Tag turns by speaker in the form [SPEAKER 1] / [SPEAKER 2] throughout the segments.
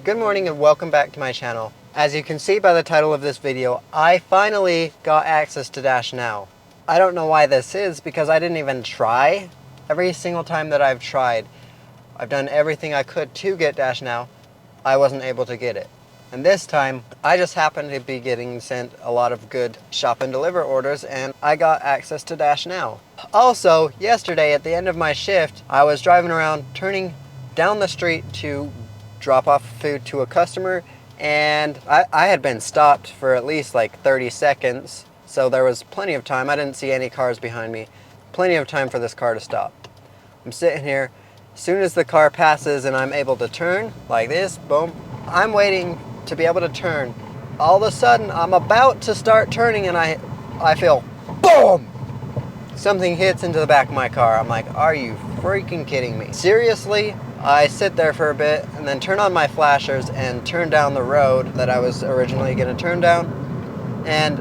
[SPEAKER 1] Good morning and welcome back to my channel. As you can see by the title of this video, I finally got access to Dash Now. I don't know why this is because I didn't even try. Every single time that I've tried, I've done everything I could to get Dash Now. I wasn't able to get it. And this time, I just happened to be getting sent a lot of good shop and deliver orders and I got access to Dash Now. Also, yesterday at the end of my shift, I was driving around turning down the street to drop off food to a customer, and I had been stopped for at least like 30 seconds, so there was plenty of time. I didn't see any cars behind me. Plenty of time for this car to stop. I'm sitting here. As soon as the car passes and I'm able to turn, like this, boom, I'm waiting to be able to turn. All of a sudden, I'm about to start turning and I feel, boom! Something hits into the back of my car. I'm like, are you freaking kidding me? Seriously? I sit there for a bit and then turn on my flashers and turn down the road that I was originally going to turn down. And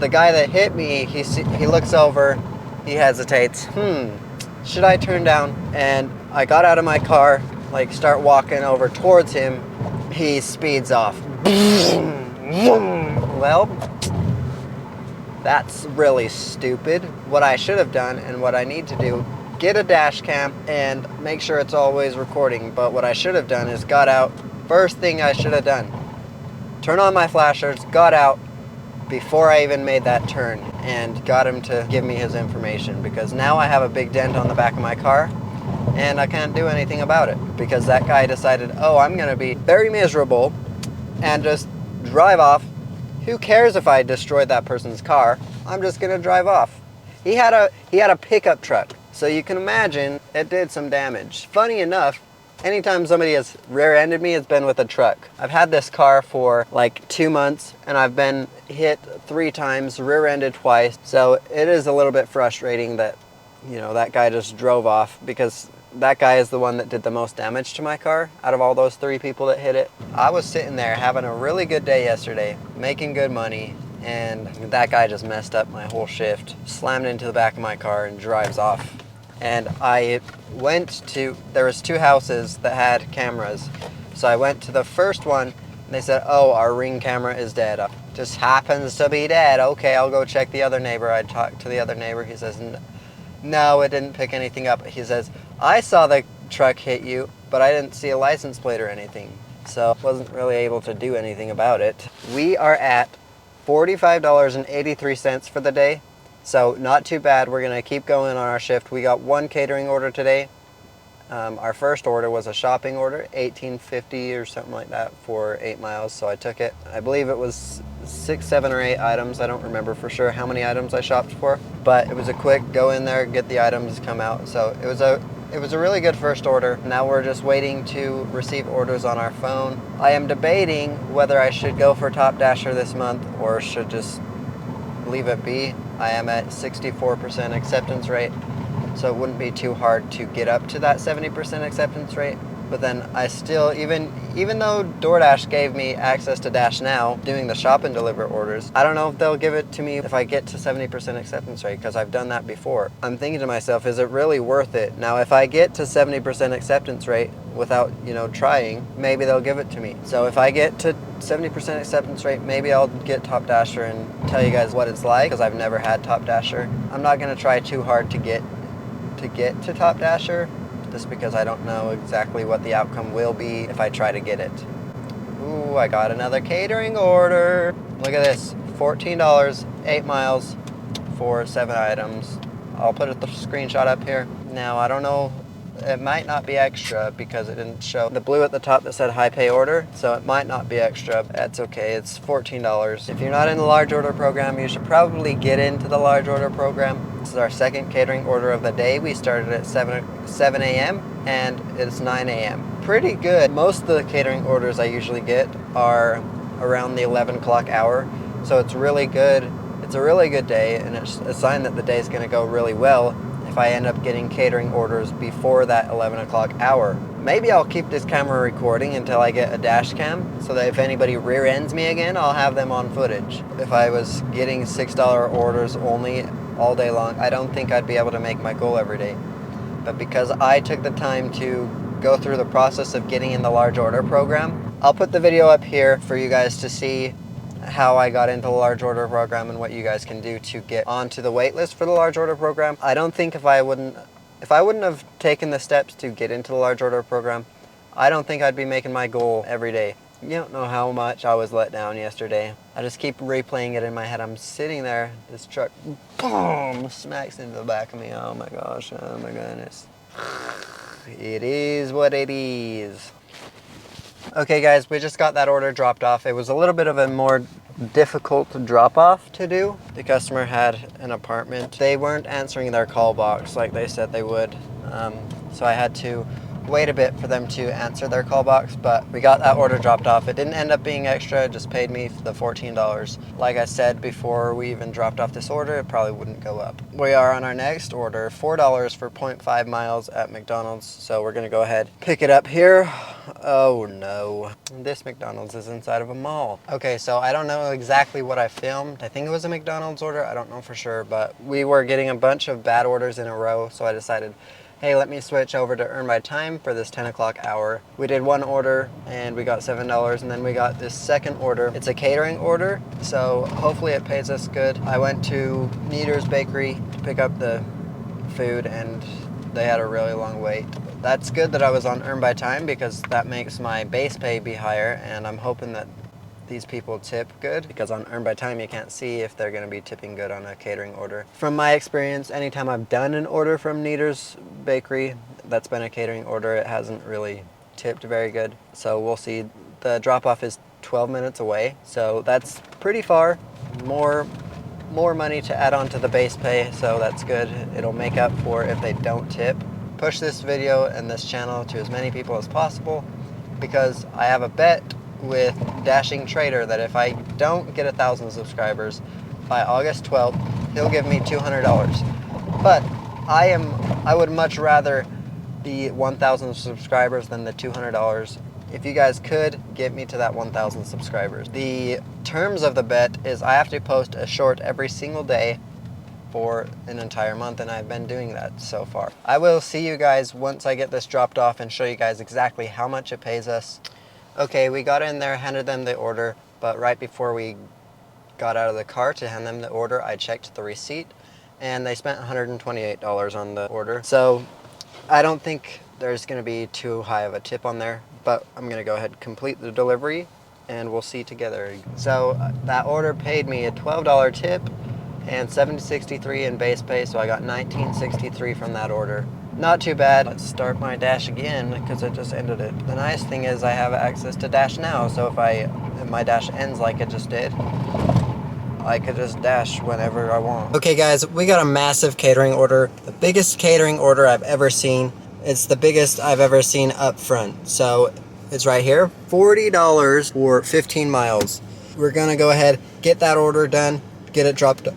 [SPEAKER 1] the guy that hit me, he looks over, he hesitates. Should I turn down? And I got out of my car, like start walking over towards him. He speeds off. Well, that's really stupid. What I should have done and what I need to do, get a dash cam and make sure it's always recording. But what I should have done is got out. First thing I should have done, turn on my flashers, got out before I even made that turn and got him to give me his information, because now I have a big dent on the back of my car and I can't do anything about it because that guy decided, oh, I'm gonna be very miserable and just drive off. Who cares if I destroyed that person's car? I'm just gonna drive off. He had a pickup truck, so you can imagine it did some damage. Funny enough, anytime somebody has rear-ended me, it's been with a truck. I've had this car for like 2 months and I've been hit 3 times, rear-ended twice. So it is a little bit frustrating that, you know, that guy just drove off, because that guy is the one that did the most damage to my car out of all those 3 people that hit it. I was sitting there having a really good day yesterday, making good money, and that guy just messed up my whole shift, slammed into the back of my car and drives off. And I went to, there was 2 houses that had cameras. So I went to the first one and they said, oh, our Ring camera is dead. Just happens to be dead. Okay, I'll go check the other neighbor. I talked to the other neighbor. He says, no, it didn't pick anything up. He says, I saw the truck hit you, but I didn't see a license plate or anything. So wasn't really able to do anything about it. We are at $45.83 for the day. So not too bad. We're gonna keep going on our shift. We got 1 catering order today. Our first order was a shopping order, $18.50 or something like that for 8 miles. So I took it. I believe it was 6, 7, or 8 items. I don't remember for sure how many items I shopped for, but it was a quick go in there, get the items, come out. So it was a really good first order. Now we're just waiting to receive orders on our phone. I am debating whether I should go for Top Dasher this month or should just leave it be. I am at 64% acceptance rate, so it wouldn't be too hard to get up to that 70% acceptance rate. But then I still, even though DoorDash gave me access to Dash Now, doing the shop and deliver orders, I don't know if they'll give it to me if I get to 70% acceptance rate, because I've done that before. I'm thinking to myself, is it really worth it? Now, if I get to 70% acceptance rate without, trying, maybe they'll give it to me. So if I get to 70% acceptance rate, maybe I'll get Top Dasher and tell you guys what it's like, because I've never had Top Dasher. I'm not going to try too hard to get to Top Dasher, just because I don't know exactly what the outcome will be if I try to get it. Ooh, I got another catering order. Look at this, $14, 8 miles for 7 items. I'll put a screenshot up here. Now, I don't know, it might not be extra because it didn't show the blue at the top that said high pay order, so it might not be extra. That's okay, it's $14. If you're not in the large order program, you should probably get into the large order program. This is our second catering order of the day. We started at 7 a.m. and it's 9 a.m. Pretty good. Most of the catering orders I usually get are around the 11 o'clock hour, so it's really good. It's a really good day, and it's a sign that the day is going to go really well if I end up getting catering orders before that 11 o'clock hour. Maybe I'll keep this camera recording until I get a dash cam, so that if anybody rear ends me again, I'll have them on footage. If I was getting $6 orders only all day long, I don't think I'd be able to make my goal every day. But because I took the time to go through the process of getting in the large order program. I'll put the video up here for you guys to see how I got into the large order program and what you guys can do to get onto the wait list for the large order program. I don't think if I wouldn't have taken the steps to get into the large order program, I don't think I'd be making my goal every day. You don't know how much I was let down yesterday. I just keep replaying it in my head. I'm sitting there, this truck, boom, smacks into the back of me. Oh my gosh, oh my goodness. It is what it is. Okay guys, we just got that order dropped off. It was a little bit of a more difficult drop off to do. The customer had an apartment. They weren't answering their call box like they said they would. So I had to wait a bit for them to answer their call box, but we got that order dropped off. It didn't end up being extra, it just paid me the $14. Like I said before we even dropped off this order, it probably wouldn't go up. We are on our next order, $4 for 0.5 miles at McDonald's. So we're gonna go ahead, pick it up here. Oh no, this McDonald's is inside of a mall. Okay, so I don't know exactly what I filmed. I think it was a McDonald's order, I don't know for sure, but we were getting a bunch of bad orders in a row, so I decided, hey, let me switch over to Earn My Time for this 10 o'clock hour. We did one order and we got $7, and then we got this second order. It's a catering order, so hopefully it pays us good. I went to Nieder's Bakery to pick up the food and they had a really long wait. That's good that I was on Earn By Time because that makes my base pay be higher, and I'm hoping that these people tip good, because on Earn By Time you can't see if they're going to be tipping good on a catering order. From my experience, anytime I've done an order from Nieder's Bakery that's been a catering order, it hasn't really tipped very good. So we'll see. The drop-off is 12 minutes away, so that's pretty far. More money to add on to the base pay, so that's good. It'll make up for if they don't tip. Push this video and this channel to as many people as possible, because I have a bet with Dashing Trader that if I don't get 1,000 subscribers by August 12th, he'll give me $200. But I would much rather the 1,000 subscribers than the $200. If you guys could get me to that 1,000 subscribers. The terms of the bet is I have to post a short every single day for an entire month, and I've been doing that so far. I will see you guys once I get this dropped off and show you guys exactly how much it pays us. Okay, we got in there, handed them the order, but right before we got out of the car to hand them the order, I checked the receipt, and they spent $128 on the order. So I don't think there's going to be too high of a tip on there, but I'm going to go ahead and complete the delivery, and we'll see together. So that order paid me a $12 tip and $7.63 in base pay, so I got $19.63 from that order. Not too bad. Let's start my Dash again because I just ended it. The nice thing is I have access to Dash now, so if my Dash ends like it just did, I could just Dash whenever I want. Okay guys, we got a massive catering order. The biggest catering order I've ever seen. It's the biggest I've ever seen up front. So it's right here, $40 for 15 miles. We're gonna go ahead, get that order done, get it dropped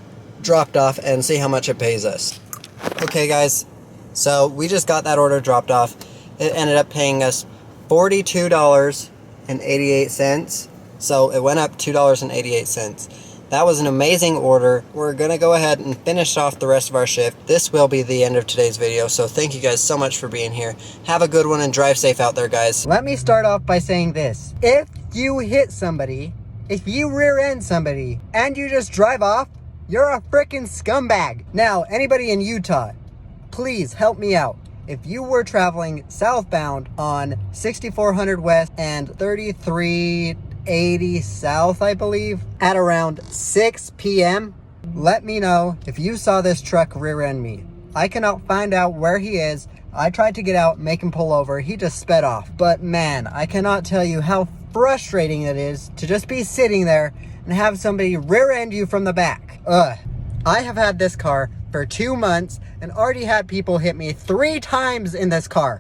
[SPEAKER 1] off, and see how much it pays us. Okay guys, so we just got that order dropped off. It ended up paying us $42.88. So it went up $2.88. That was an amazing order. We're gonna go ahead and finish off the rest of our shift. This will be the end of today's video, so thank you guys so much for being here. Have a good one and drive safe out there, guys. Let me start off by saying this. If you hit somebody, if you rear end somebody, and you just drive off, you're a freaking scumbag. Now, anybody in Utah, please help me out. If you were traveling southbound on 6400 West and 3380 South, I believe, at around 6 p.m., let me know if you saw this truck rear end me. I cannot find out where he is. I tried to get out, make him pull over. He just sped off. But man, I cannot tell you how frustrating it is to just be sitting there and have somebody rear end you from the back. Ugh. I have had this car for 2 months and already had people hit me 3 times in this car.